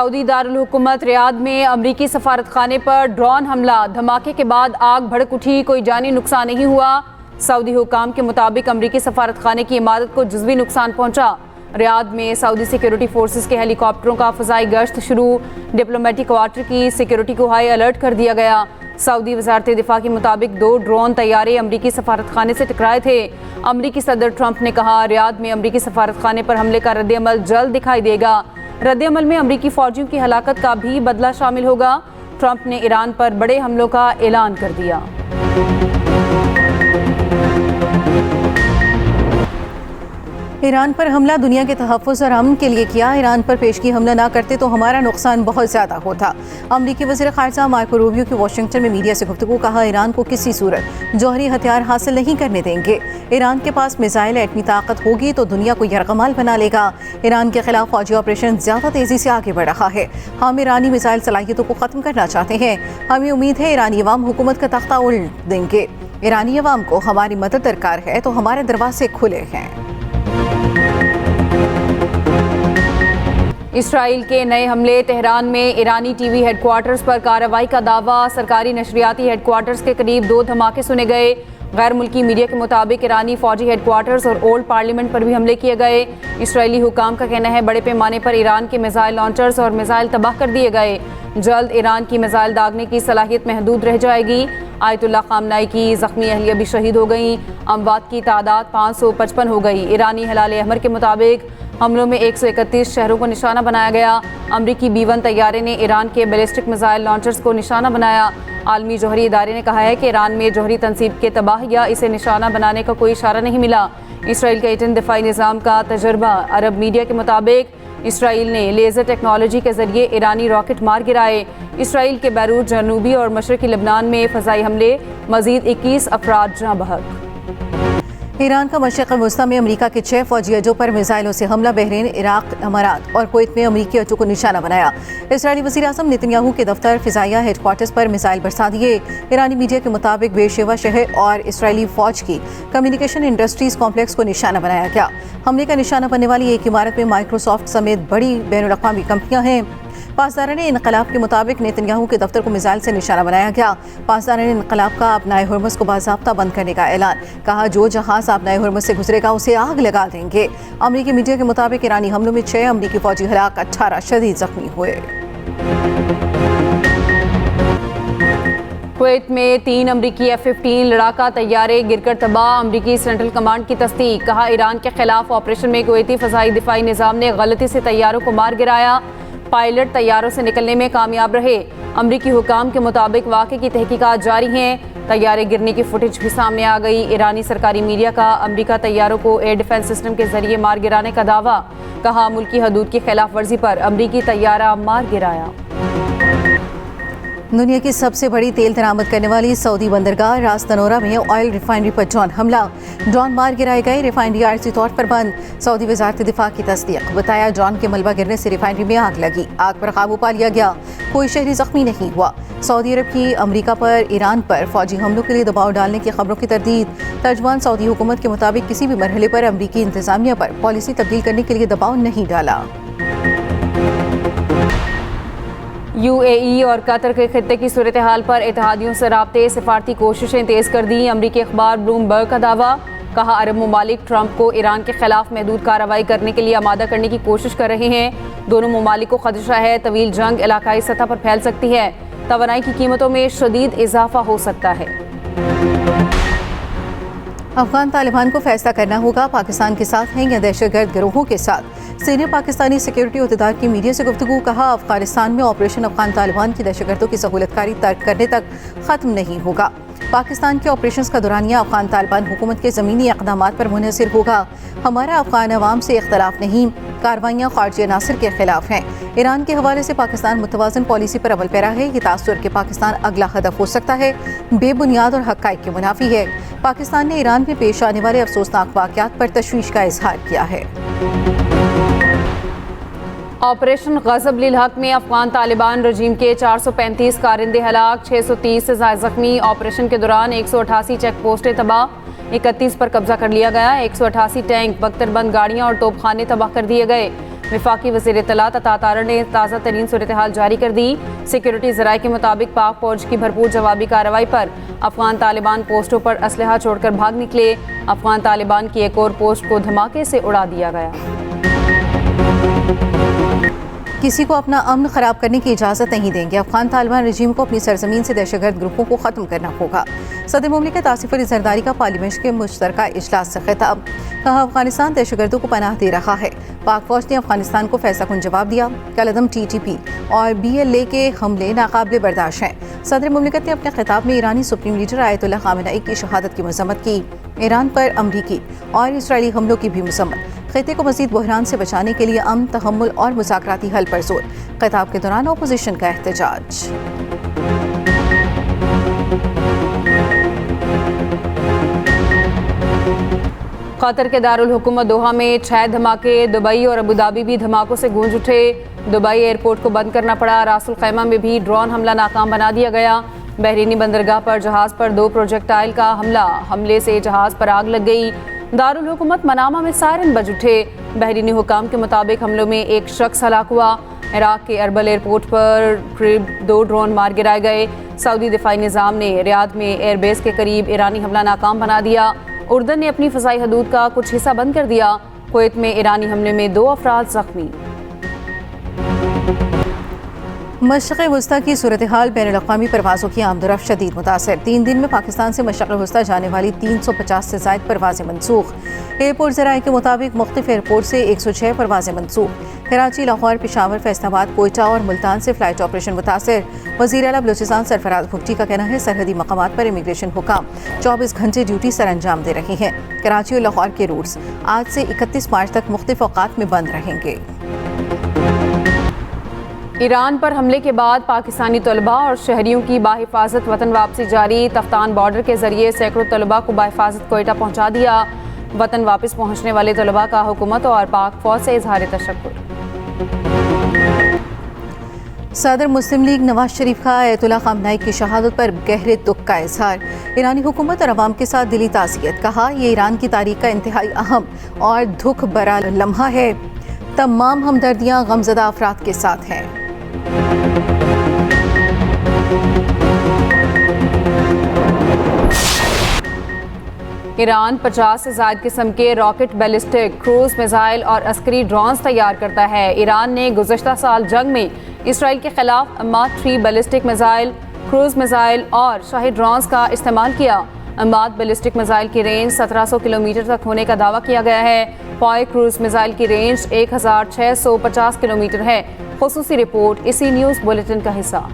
Saudi Darul हुकूमत Riyadh में अमरीकी सफारतखाने पर ड्रोन हमला, धमाके के बाद आग भड़क उठी, कोई जानी नुकसान नहीं हुआ। सऊदी हुकाम के मुताबिक अमरीकी सफारतखाने की इमारत को जुज़वी नुकसान पहुंचा। रियाद में सऊदी सिक्योरिटी फोर्सेस के हेलीकॉप्टरों का फ़ज़ाई गश्त शुरू, डिप्लोमेटिक क्वार्टर की सिक्योरिटी को हाई अलर्ट कर दिया गया। सऊदी वज़ारत दिफा के मुताबिक 2 ड्रोन तैयारे अमरीकी सफारतखाने से टकराए थे। अमरीकी सदर ट्रंप ने कहा, रियाद में अमरीकी सफारतखाने पर हमले का रद्द-ए-अमल जल्द दिखाई देगा। रद्द-ए-अमल में अमरीकी फौजियों की हलाकत का भी बदला शामिल होगा। ट्रंप ने ईरान पर बड़े हमलों का ऐलान कर दिया। ईरान पर हमला दुनिया के तहफ़्फ़ुज़ और अमन के लिए किया। ईरान पर पेशगी हमला ना करते तो हमारा नुकसान बहुत ज़्यादा होता। अमरीकी वज़ीर ख़ारिजा मार्को रूबियो की वाशिंगटन में मीडिया से गुफ्तगू, कहा ईरान को किसी सूरत जौहरी हथियार हासिल नहीं करने देंगे। ईरान के पास मिसाइल एटमी ताकत होगी तो दुनिया को यरगमाल बना लेगा। ईरान के खिलाफ फौजी ऑपरेशन ज़्यादा तेज़ी से आगे बढ़ रहा है। हम ईरानी मिसाइल सलाहियतों को ख़त्म करना चाहते हैं। हमें उम्मीद है ईरानी अवाम हुकूमत का तख्ता उल्ट देंगे। ईरानी अवाम को हमारी मदद दरकार है तो हमारे दरवाजे खुले हैं। इसराइल के नए हमले, तेहरान में ईरानी टीवी हेडक्वार्टर्स पर कार्रवाई का दावा। सरकारी नशरियाती हेडक्वार्टर्स के करीब 2 धमाके सुने गए। गैर मुल्की मीडिया के मुताबिक ईरानी फौजी हेडक्वार्टर्स और ओल्ड पार्लियामेंट पर भी हमले किए गए। इसराइली हुकाम का कहना है, बड़े पैमाने पर ईरान के मिसाइल लॉन्चर्स और मिसाइल तबाह कर दिए गए। जल्द ईरान की मिसाइल दागने की सलाहियत महदूद रह जाएगी। आयतुल्ला खामनाई की ज़ख्मी अहलिया भी शहीद हो गई। अमवात की तादाद 555 हो गई। ईरानी हिलाल अहमर के मुताबिक हमलों में 131 शहरों को निशाना बनाया गया। अमरीकी B-1 तैयारे ने ईरान के बैलिस्टिक मिसाइल लॉन्चर्स को निशाना बनाया। आलमी जौहरी इदारे ने कहा है कि ईरान में जौहरी तनसीब के तबाह या इसे निशाना बनाने का कोई इशारा नहीं मिला। इसराइल के एटम दिफाई निज़ाम का तजर्बा। अरब मीडिया के मुताबिक इसराइल ने लेज़र टेक्नोलॉजी के जरिए ईरानी रॉकेट मार गिराए। इसराइल के बैरूत, जनूबी और मशरकी लेबनान में फ़ज़ाई हमले, मज़ीद 21 अफराद जाँ बहक। ईरान का मशरिक़ वस्ता में अमरीका के 6 फौजी अड्डों पर मिसाइलों से हमला। बहरीन, इराक, अमारात और कुवैत में अमरीकी अड्डों को निशाना बनाया। इसराइली वज़ीर आज़म नेतन्याहू के दफ्तर, फ़िज़ाइया हेडक्वार्टर्स पर मिसाइल बरसा दिए। ईरानी मीडिया के मुताबिक बेरशेवा शहर और इसराइली फ़ौज की कम्युनिकेशन इंडस्ट्रीज़ कॉम्प्लेक्स को निशाना बनाया गया। हमले का निशाना बनने वाली एक इमारत में माइक्रोसॉफ्ट समेत बड़ी बैनुल-अक़वामी कंपनियाँ हैं। पासदारान इनक़लाब के मुताबिक नेतन्याहू के दफ्तर को मिसाइल से निशाना बनाया गया। पासदारान इनक़लाब का अपनाए हुर्मुज़ को बाज़ाब्ता बंद करने का ऐलान। कहा, जो जहाज़ अपनाए हुर्मुज़ से गुजरेगा उसे आग लगा देंगे। अमरीकी मीडिया के मुताबिक ईरानी हमलों में 6 अमरीकी फौजी हलाक, 18 शदीद ज़ख्मी हुए। कुवैत में 3 अमरीकी F-15 लड़ाका तैयारे गिरकर तबाह। अमरीकी सेंट्रल कमांड की तस्दीक। कहा, ईरान के खिलाफ ऑपरेशन में कुवैती फ़ज़ाई दिफाई निज़ाम ने गलती से तैयारों को मार गिराया। पायलट तैयारों से निकलने में कामयाब रहे। अमरीकी हुकाम के मुताबिक वाक़े की तहकीकात जारी हैं। तैयारे गिरने की फुटेज भी सामने आ गई। ईरानी सरकारी मीडिया का अमरीका तैयारों को एयर डिफेंस सिस्टम के जरिए मार गिराने का दावा। कहा, मुल्की हदूद की खिलाफ वर्जी पर अमरीकी तैयारा मार गिराया। दुनिया की सबसे बड़ी तेल दरामद करने वाली सऊदी बंदरगाह रास तनोरा में ऑयल रिफाइनरी पर ड्रोन हमला। ड्रोन मार गिराए गए। रिफाइनरी आर्जी तौर पर बंद। सऊदी वज़ारत दिफा की तस्दीक। बताया, ड्रोन के मलबा गिरने से रिफाइनरी में आग लगी। आग पर काबू पा लिया गया। कोई शहरी जख्मी नहीं हुआ। सऊदी अरब की अमरीका पर ईरान पर फौजी हमलों के लिए दबाव डालने की खबरों की तरदीद। तर्जुमान सऊदी हुकूमत के मुताबिक किसी भी मरहले पर अमरीकी इंतजामिया पर पॉलिसी तब्दील करने के लिए दबाव नहीं डाला। UAE और कतर के खित्ते की सूरत हाल पर इत्तेहादियों से राब्ते, सिफारती कोशिशें तेज़ कर दी। अमरीकी अखबार ब्लूमबर्ग का दावा। कहा, अरब ममालिक ट्रंप को ईरान के खिलाफ महदूद कार्रवाई करने के लिए आमादा करने की कोशिश कर रहे हैं। दोनों ममालिक को खदशा है तवील जंग इलाकाई सतह पर फैल सकती है। तवानाई की कीमतों में शदीद इजाफा हो सकता है। अफगान तालिबान को फैसला करना होगा, पाकिस्तान के साथ हैं या दहशतगर्द गिरोहों के साथ। सीनियर पाकिस्तानी सिक्योरिटी अहदेदार की मीडिया से गुफ्तगू। कहा, अफगानिस्तान में ऑपरेशन अफगान तालिबान की दहशतगर्दों की सहूलतकारी तर्क करने तक ख़त्म नहीं होगा। पाकिस्तान के ऑपरेशंस का दौरानिया अफगान तालिबान हुकूमत के ज़मीनी इक़दामात पर मुनहसर होगा। हमारा अफगान अवाम से इख्तलाफ नहीं, कार्रवाइयाँ खारजी अनासर के खिलाफ हैं। ईरान के हवाले से पाकिस्तान मुतवाज़न पॉलिसी पर अमल पैरा है। ये तासुर कि पाकिस्तान अगला हदफ हो सकता है, बेबुनियाद और हक़ाइक़ के मुनाफी है। पाकिस्तान ने ईरान में पेश आने वाले अफसोसनाक वाक़यात पर तशवीश का इजहार किया है। ऑपरेशन गज़ब लिल हक में अफगान तालिबान रजीम के 435 कारिंदे हलाक, 630 से ज़ायद ज़ख्मी। ऑपरेशन के दौरान 188 चेक पोस्टें तबाह, 31 पर कब्जा कर लिया गया। 188 टैंक, बख्तरबंद गाड़ियाँ और तोपखाने तबाह कर दिए गए। वफाकी वज़ीर इत्तलात अता तारड़ ने ताज़ा तरीन सूरत हाल जारी कर दी। सिक्योरिटी ज़राए के मुताबिक पाक फौज की भरपूर जवाबी कार्रवाई पर अफगान तालिबान पोस्टों पर असलहा छोड़कर भाग निकले। अफगान तालिबान की एक और पोस्ट को धमाके से उड़ा दिया गया। किसी को अपना अमन खराब करने की इजाज़त नहीं देंगे। अफगान तालिबान रजीम को अपनी सरजमीन से दहशतगर्द ग्रुपों को ख़त्म करना होगा। सदर मुमलिकत आसिफ अली जरदारी का पार्लियामेंट के मुश्तरका इजलास से खिताब। कहा, अफगानिस्तान दहशतगर्दों को पनाह दे रहा है। पाक फौज ने अफगानिस्तान को फैसलाकुन जवाब दिया। कलअदम TTP और BLA के हमले नाकाबिले बर्दाश्त हैं। सदर मुमलिकत ने अपने खिताब में ईरानी सुप्रीम लीडर आयतुल्लाह खामेनेई की शहादत की मज़म्मत की। ईरान पर अमरीकी और इसराइली हमलों की भी मज़म्मत। खिते को मज़ीद बहरान से बचाने के लिए अमन, तहम्मुल और मुज़ाकराती हल पर जोर। खिताब के दौरान अपोजिशन का एहतजाज। कतर के दारुल हुकूमत दोहा में 6 धमाके। दुबई और अबूधाबी भी धमाकों से गूंज उठे। दुबई एयरपोर्ट को बंद करना पड़ा। रासुल खैमा में भी ड्रोन हमला नाकाम बना दिया गया। बहरीनी बंदरगाह पर जहाज़ पर 2 प्रोजेक्टाइल का हमले से जहाज़ पर आग लग गई। दारुल हुकूमत मनामा में सायरन बज उठे। बहरीनी हुकाम के मुताबिक हमलों में एक शख्स हलाक हुआ। इराक के अरबल एयरपोर्ट पर करीब 2 ड्रोन मार गिराए गए। सऊदी दिफाई निज़ाम ने रियाद में एयरबेस के करीब ईरानी हमला नाकाम बना दिया। उर्दन ने अपनी फ़ज़ाई हदूद का कुछ हिस्सा बंद कर दिया। कुवैत में ईरानी हमले में 2 अफराद ज़ख्मी। मशरिक़ वस्ता की सूरत हाल बैनुल-अक़वामी परवाज़ों की आमदोरफ़्त शदीद मुतासर। 3 दिन में पाकिस्तान से मशरिक़ वस्ता जाने वाली 350 से ज़ायद परवाज़ें मनसूख। एयरपोर्ट ज़राए के मुताबिक मुख्तलिफ एयरपोर्ट से 106 परवाज़ें मनसूख। कराची, लाहौर, पेशावर, फैसलाबाद, कोयटा और मुल्तान से फ़्लाइट ऑपरेशन मुतासर। वज़ीर आला बलूचिस्तान सरफराज भुट्टी का कहना है, सरहदी मकामात पर इमिग्रेशन हुकाम 24 घंटे ड्यूटी सर अंजाम दे रहे हैं। कराची और लाहौर के रूट्स आज से 31 मार्च तक मुख्तलिफ औक़ात में बंद रहेंगे। ईरान पर हमले के बाद पाकिस्तानी तलबा और शहरियों की बाहिफाजत वतन वापसी जारी। तफ्तान बॉर्डर के जरिए सैकड़ों तलबा को बाहिफाजत कोयटा पहुँचा दिया। वतन वापस पहुँचने वाले तलबा का हुकूमत और पाक फौज से इजहार तशक्कुर। सदर मुस्लिम लीग नवाज शरीफ का आयतुल्लाह खामेनेई की शहादत पर गहरे दुख का इजहार। ईरानी हुकूमत और अवाम के साथ दिली ताज़ियत। कहा, ये ईरान की तारीख का इंतहाई अहम और दुख भरा लम्हा है। तमाम हमदर्दियाँ गमज़दा अफराद के साथ हैं। ईरान 50 से ज़ायद किस्म के रॉकेट, बैलिस्टिक, क्रूज मिसाइल और अस्करी ड्रोन्स तैयार करता है। ईरान ने गुज़श्ता साल जंग में इसराइल के खिलाफ Ammad 3 ballistic missile, cruise missile और शाही ड्रोन्स का इस्तेमाल किया। अम्माद बैलिस्टिक मिसाइल की रेंज 1700 किलोमीटर तक होने का दावा किया गया है। पॉय क्रूज मिसाइल की रेंज 1650 किलोमीटर है। खुसूसी रिपोर्ट इसी न्यूज़ बुलेटिन का हिस्सा।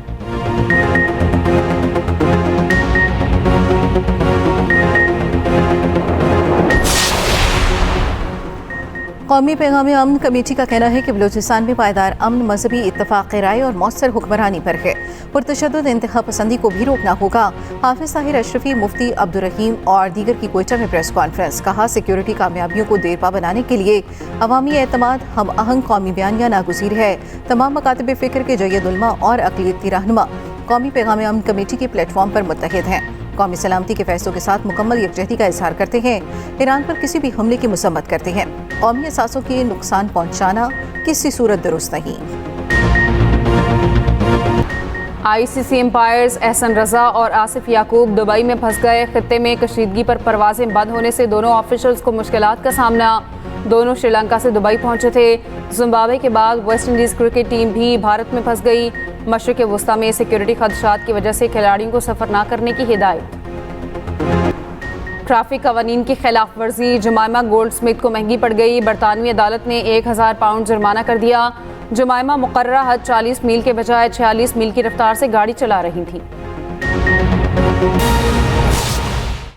कौमी पैगाम अमन कमेटी का कहना है कि बलूचिस्तान में पायदार अमन, मजहबी इत्तफाक राय और मौसर हुक्मरानी पर है। पुरतशद्दुद इंतहा पसंदी को भी रोकना होगा। हाफिज ताहिर अशरफी, मुफ्ती अब्दुल रहीम और दीगर की कोयटा में प्रेस कॉन्फ्रेंस। कहा, सिक्योरिटी कामयाबियों को देरपा बनाने के लिए अवामी एतमाद, हम आहंग कौमी बयानिया नागुज़ीर है। तमाम मकातब फ़िक्र के जय्यद-उलमा और अक़लियती रहनुमा कौमी पैगाम अमन कमेटी के प्लेटफॉर्म पर मुत्तहिद हैं। कौमी सलामती के फैसलों के साथ मुकम्मल यकजहती का इजहार करते हैं। ईरान पर किसी भी हमले की मसम्मत करते हैं। कौमी असासों के नुकसान पहुँचाना किसी सूरत दुरुस्त नहीं। ICC एम्पायर्स एहसन रजा और आसिफ याकूब दुबई में फंस गए। खित्ते में कशीदगी पर परवाजें बंद होने से दोनों ऑफिशल्स को मुश्किलात का सामना। दोनों श्रीलंका से दुबई पहुंचे थे। जिम्बाब्वे के बाद वेस्ट इंडीज़ क्रिकेट टीम भी भारत में फंस गई। मशरिक़ वस्ता में सिक्योरिटी खदशात की वजह से खिलाड़ियों को सफ़र न करने की हिदायत। ट्रैफिक कवानीन की खिलाफ वर्जी, जमाइमा गोल्ड स्मिथ को महंगी पड़ गई। बरतानवी अदालत ने 1000 पाउंड जुर्माना कर दिया। जमाइमा मुकर्ररा हद 40 मील के बजाय 46 मील की रफ्तार से गाड़ी चला रही थी।